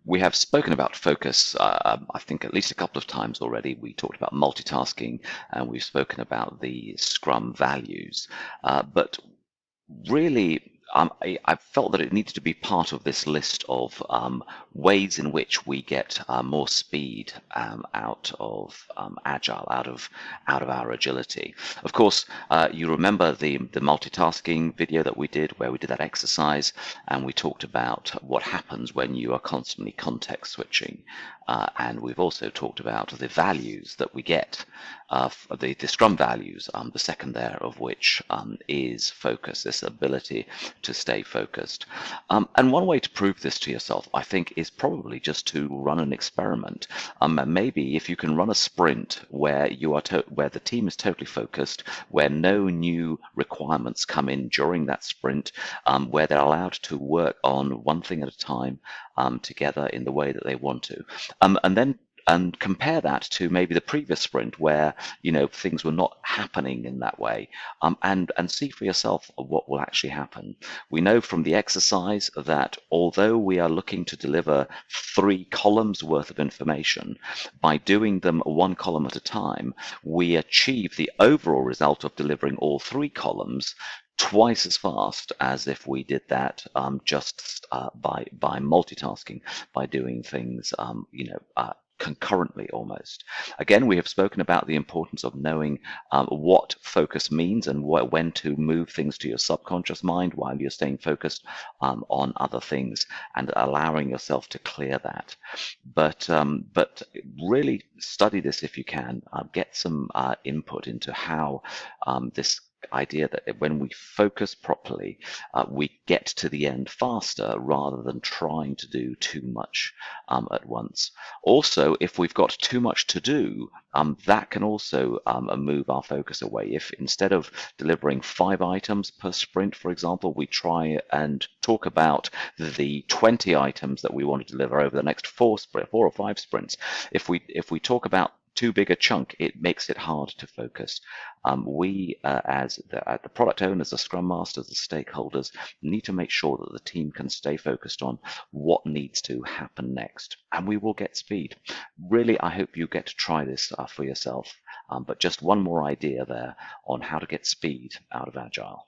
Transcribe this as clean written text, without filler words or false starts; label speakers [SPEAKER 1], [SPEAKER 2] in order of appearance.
[SPEAKER 1] We have spoken about focus, I think at least a couple of times already. We talked about multitasking and we've spoken about the Scrum values. But really, I felt that it needed to be part of this list of ways in which we get more speed out of Agile, out of our agility. Of course, you remember the multitasking video that we did, where we did that exercise, and we talked about what happens when you are constantly context switching. And we've also talked about the values that we get, the Scrum values, the second there of which is focus, this ability to stay focused. And one way to prove this to yourself, I think, is probably just to run an experiment. And maybe if you can run a sprint where where the team is totally focused, where no new requirements come in during that sprint, where they're allowed to work on one thing at a time together in the way that they want to. And compare that to maybe the previous sprint where things were not happening in that way, and see for yourself what will actually happen. We know from the exercise that although we are looking to deliver 3 columns worth of information, by doing them 1 column at a time, we achieve the overall result of delivering all 3 columns twice as fast as if we did that just by multitasking, by doing things concurrently almost. Again, we have spoken about the importance of knowing what focus means and when to move things to your subconscious mind while you're staying focused on other things and allowing yourself to clear that. But really study this if you can. Get some input into how this idea that when we focus properly, we get to the end faster rather than trying to do too much at once. Also, if we've got too much to do, that can also move our focus away. If instead of delivering 5 items per sprint, for example, we try and talk about the 20 items that we want to deliver over the next 4 or 5 sprints, if we talk about too big a chunk, it makes it hard to focus. We, as the product owners, the Scrum Masters, the stakeholders, need to make sure that the team can stay focused on what needs to happen next, and we will get speed. Really, I hope you get to try this for yourself, but just one more idea there on how to get speed out of Agile.